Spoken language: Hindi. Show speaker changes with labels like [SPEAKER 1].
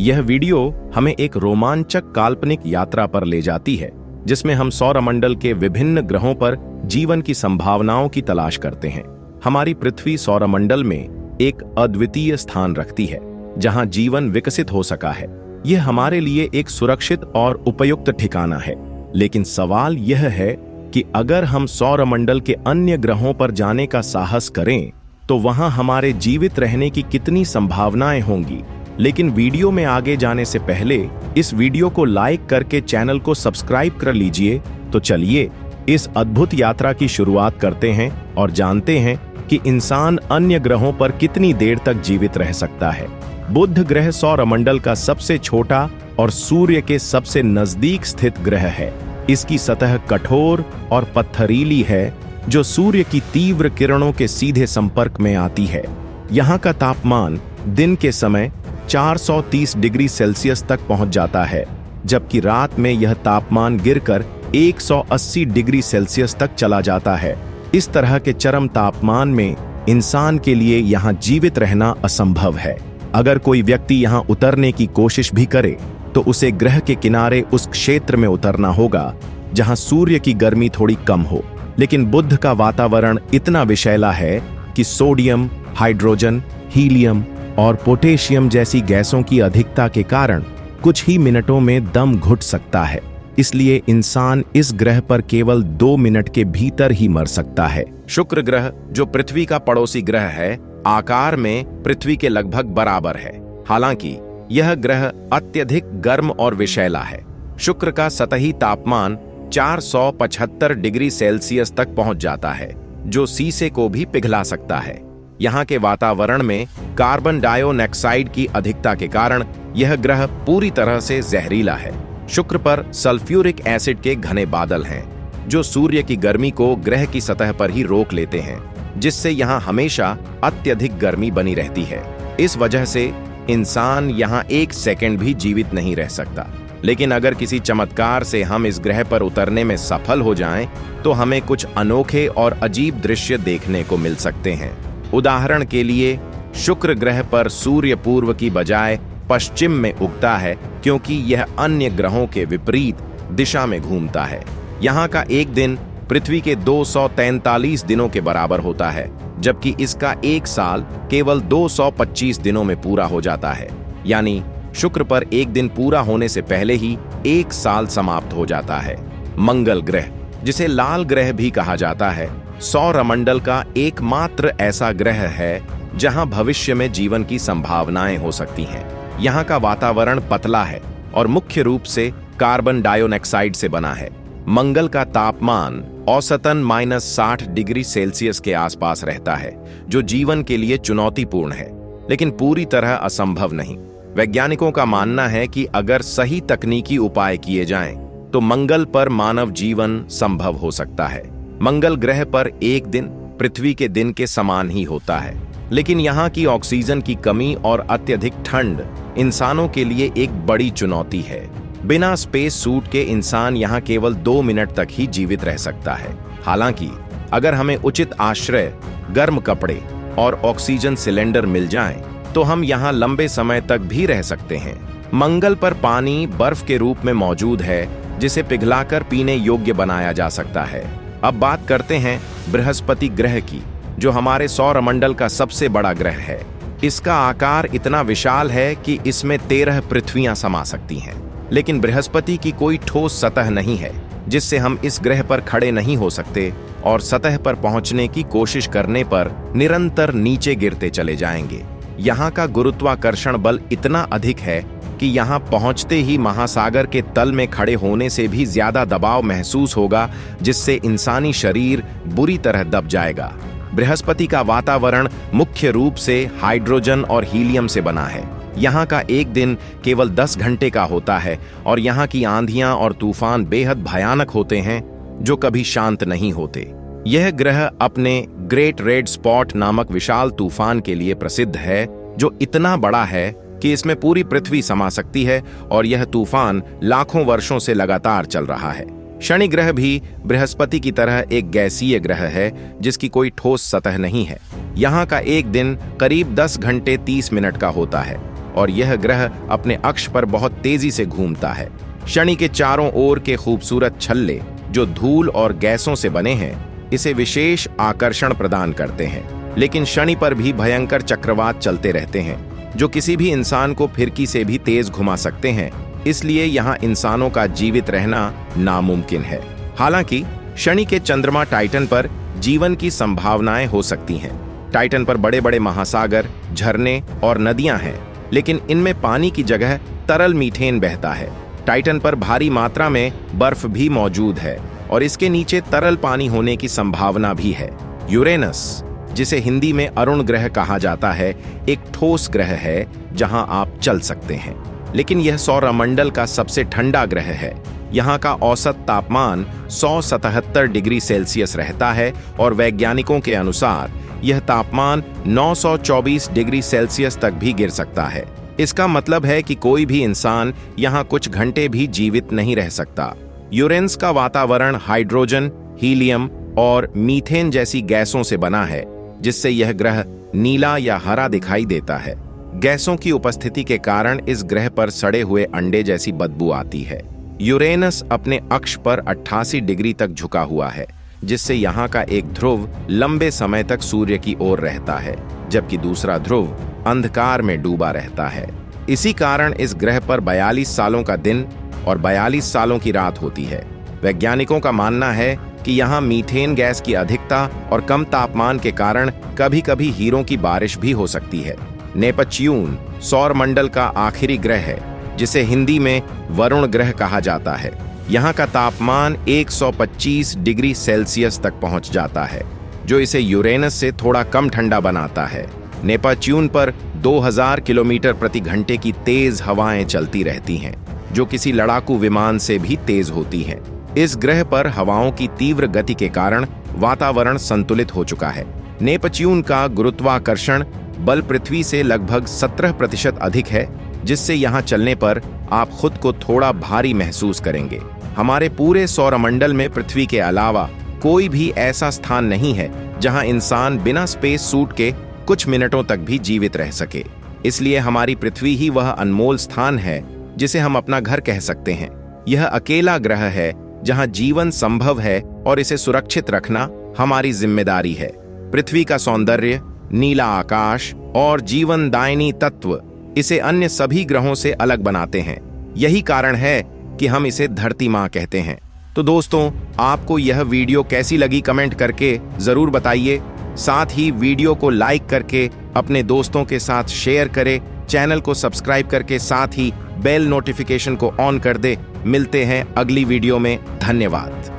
[SPEAKER 1] यह वीडियो हमें एक रोमांचक काल्पनिक यात्रा पर ले जाती है, जिसमें हम सौरमंडल के विभिन्न ग्रहों पर जीवन की संभावनाओं की तलाश करते हैं। हमारी पृथ्वी सौरमंडल में एक अद्वितीय स्थान रखती है, जहां जीवन विकसित हो सका है। यह हमारे लिए एक सुरक्षित और उपयुक्त ठिकाना है। लेकिन सवाल यह है कि अगर हम सौरमंडल के अन्य ग्रहों पर जाने का साहस करें, तो वहां हमारे जीवित रहने की कितनी संभावनाएं होंगी। लेकिन वीडियो में आगे जाने से पहले इस वीडियो को लाइक करके चैनल को सब्सक्राइब कर लीजिए। तो चलिए इस अद्भुत यात्रा की शुरुआत करते हैं और जानते हैं कि इंसान अन्य ग्रहों पर कितनी देर तक जीवित रह सकता है। बुध ग्रह सौरमंडल का सबसे छोटा और सूर्य के सबसे नजदीक स्थित ग्रह है। इसकी सतह कठोर और पत्थरीली है, जो सूर्य की तीव्र किरणों के सीधे संपर्क में आती है। यहाँ का तापमान दिन के समय 430 डिग्री सेल्सियस तक पहुंच जाता है, जबकि रात में यह तापमान गिरकर 180 डिग्री सेल्सियस तक चला जाता है। इस तरह के चरम तापमान में इंसान के लिए यहाँ जीवित रहना असंभव है। अगर कोई व्यक्ति यहाँ उतरने की कोशिश भी करे, तो उसे ग्रह के किनारे उस क्षेत्र में उतरना होगा जहाँ सूर्य की गर्मी थोड़ी कम हो। लेकिन बुध का वातावरण इतना विषैला है कि सोडियम, हाइड्रोजन, हीलियम और पोटेशियम जैसी गैसों की अधिकता के कारण कुछ ही मिनटों में दम घुट सकता है। इसलिए इंसान इस ग्रह पर केवल 2 मिनट के भीतर ही मर सकता है। शुक्र ग्रह, जो पृथ्वी का पड़ोसी ग्रह है, आकार में पृथ्वी के लगभग बराबर है। हालांकि यह ग्रह अत्यधिक गर्म और विषैला है। शुक्र का सतही तापमान 475 डिग्री सेल्सियस तक पहुंच जाता है, जो शीशे को भी पिघला सकता है। यहाँ के वातावरण में कार्बन डाइऑक्साइड की अधिकता के कारण यह ग्रह पूरी तरह से जहरीला है। शुक्र पर सल्फ्यूरिक एसिड के घने बादल हैं, जो सूर्य की गर्मी को ग्रह की सतह पर ही रोक लेते हैं, जिससे यहाँ हमेशा अत्यधिक गर्मी बनी रहती है। इस वजह से इंसान यहाँ 1 सेकंड भी जीवित नहीं रह सकता। लेकिन अगर किसी चमत्कार से हम इस ग्रह पर उतरने में सफल हो जाएं, तो हमें कुछ अनोखे और अजीब दृश्य देखने को मिल सकते हैं। उदाहरण के लिए, शुक्र ग्रह पर सूर्य पूर्व की बजाय पश्चिम में उगता है, क्योंकि यह अन्य ग्रहों के विपरीत दिशा में घूमता है। यहाँ का एक दिन पृथ्वी के 243 दिनों के बराबर होता है, जबकि इसका एक साल केवल 225 दिनों में पूरा हो जाता है। यानी शुक्र पर एक दिन पूरा होने से पहले ही 1 साल समाप्त हो जाता है। मंगल ग्रह, जिसे लाल ग्रह भी कहा जाता है, सौरमंडल का एकमात्र ऐसा ग्रह है जहां भविष्य में जीवन की संभावनाएं हो सकती हैं। यहाँ का वातावरण पतला है और मुख्य रूप से कार्बन डाइऑक्साइड से बना है। मंगल का तापमान औसतन -60 डिग्री सेल्सियस के आसपास रहता है, जो जीवन के लिए चुनौतीपूर्ण है, लेकिन पूरी तरह असंभव नहीं। वैज्ञानिकों का मानना है कि अगर सही तकनीकी उपाय किए जाएं, तो मंगल पर मानव जीवन संभव हो सकता है। मंगल ग्रह पर एक दिन पृथ्वी के दिन के समान ही होता है, लेकिन यहाँ की ऑक्सीजन की कमी और अत्यधिक ठंड इंसानों के लिए एक बड़ी चुनौती है। बिना स्पेस सूट के इंसान यहाँ केवल 2 मिनट तक ही जीवित रह सकता है। हालांकि अगर हमें उचित आश्रय, गर्म कपड़े और ऑक्सीजन सिलेंडर मिल जाएं, तो हम यहाँ लंबे समय तक भी रह सकते हैं। मंगल पर पानी बर्फ के रूप में मौजूद है, जिसे पिघलाकर पीने योग्य बनाया जा सकता है। अब बात करते हैं बृहस्पति ग्रह की, जो हमारे सौरमंडल का सबसे बड़ा ग्रह है। इसका आकार इतना विशाल है कि इसमें 13 पृथ्वियां समा सकती हैं। लेकिन बृहस्पति की कोई ठोस सतह नहीं है, जिससे हम इस ग्रह पर खड़े नहीं हो सकते, और सतह पर पहुंचने की कोशिश करने पर निरंतर नीचे गिरते चले जाएंगे। यहाँ का गुरुत्वाकर्षण बल इतना अधिक है कि यहाँ पहुँचते ही महासागर के तल में खड़े होने से भी ज्यादा दबाव महसूस होगा, जिससे इंसानी शरीर बुरी तरह दब जाएगा। बृहस्पति का वातावरण मुख्य रूप से हाइड्रोजन और हीलियम से बना है। यहाँ का एक दिन केवल 10 घंटे का होता है, और यहाँ की आंधियां और तूफान बेहद भयानक होते हैं, जो कभी शांत नहीं होते। यह ग्रह अपने ग्रेट रेड स्पॉट नामक विशाल तूफान के लिए प्रसिद्ध है, जो इतना बड़ा है कि इसमें पूरी पृथ्वी समा सकती है, और यह तूफान लाखों वर्षों से लगातार चल रहा है। शनि ग्रह भी बृहस्पति की तरह एक गैसीय ग्रह है, जिसकी कोई ठोस सतह नहीं है। यहाँ का एक दिन करीब 10 घंटे 30 मिनट का होता है। और यह ग्रह अपने अक्ष पर बहुत तेजी से घूमता है। शनि के चारों ओर के खूबसूरत छल्ले जो धूल और गैसों से बने हैं, इसे विशेष आकर्षण प्रदान करते हैं। लेकिन शनि पर भी भयंकर चक्रवात चलते रहते हैं जो किसी भी इंसान को फिरकी से भी तेज घुमा सकते हैं। इसलिए यहाँ इंसानों का जीवित रहना नामुमकिन है। हालांकि शनि के चंद्रमा टाइटन पर जीवन की संभावनाएं हो सकती हैं। टाइटन पर बड़े बड़े महासागर, झरने और नदियां हैं, लेकिन इनमें पानी की जगह तरल मीथेन बहता है। टाइटन पर भारी मात्रा में बर्फ भी मौजूद है और इसके नीचे तरल पानी होने की संभावना भी है। यूरेनस, जिसे हिंदी में अरुण ग्रह कहा जाता है, एक ठोस ग्रह है जहां आप चल सकते हैं, लेकिन यह सौरमंडल का सबसे ठंडा ग्रह है। यहाँ का औसत तापमान 177 डिग्री सेल्सियस रहता है और वैज्ञानिकों के अनुसार यह तापमान 924 डिग्री सेल्सियस तक भी गिर सकता है। इसका मतलब है कि कोई भी इंसान यहाँ कुछ घंटे भी जीवित नहीं रह सकता। यूरेनस का वातावरण हाइड्रोजन, हीलियम और मीथेन जैसी गैसों से बना है, जिससे यह ग्रह नीला या हरा दिखाई देता है। गैसों की उपस्थिति के कारण इस ग्रह पर सड़े हुए अंडे जैसी बदबू आती है। यूरेनस अपने अक्ष पर 88 डिग्री तक झुका हुआ है, जिससे यहाँ का एक ध्रुव लंबे समय तक सूर्य की ओर रहता है, जबकि दूसरा ध्रुव अंधकार में डूबा रहता है। इसी कारण इस ग्रह पर 42 सालों का दिन और 42 सालों की रात होती है। वैज्ञानिकों का मानना है कि यहाँ मीथेन गैस की अधिकता और कम तापमान के कारण कभी-कभी हीरों की बारिश भी हो सकती है। नेपच्यून सौरमंडल का आखिरी ग्रह है, जिसे हिंदी में वरुण ग्रह कहा जाता है। यहाँ का तापमान 125 डिग्री सेल्सियस तक पहुँच जाता है, जो इसे यूरेनस से थोड़ा कम ठंडा बनाता है। नेपच्यून पर 2000 किलोमीटर प्रति घंटे की तेज हवाएं चलती रहती हैं, जो किसी लड़ाकू विमान से भी तेज होती हैं। इस ग्रह पर हवाओं की तीव्र गति के कारण वातावरण संतुलित हो चुका है। नेपच्यून का गुरुत्वाकर्षण बल पृथ्वी से लगभग 17% अधिक है, जिससे यहाँ चलने पर आप खुद को थोड़ा भारी महसूस करेंगे। हमारे पूरे सौरमंडल में पृथ्वी के अलावा कोई भी ऐसा स्थान नहीं है जहाँ इंसान बिना स्पेस सूट के कुछ मिनटों तक भी जीवित रह सके। इसलिए हमारी पृथ्वी ही वह अनमोल स्थान है जिसे हम अपना घर कह सकते हैं। यह अकेला ग्रह है जहाँ जीवन संभव है और इसे सुरक्षित रखना हमारी जिम्मेदारी है। पृथ्वी का सौंदर्य, नीला आकाश और जीवनदायिनी तत्व इसे अन्य सभी ग्रहों से अलग बनाते हैं। यही कारण है कि हम इसे धरती माँ कहते हैं। तो दोस्तों, आपको यह वीडियो कैसी लगी कमेंट करके जरूर बताइए। साथ ही वीडियो को लाइक करके अपने दोस्तों के साथ शेयर करें। चैनल को सब्सक्राइब करके साथ ही बेल नोटिफिकेशन को ऑन कर दे। मिलते हैं अगली वीडियो में। धन्यवाद।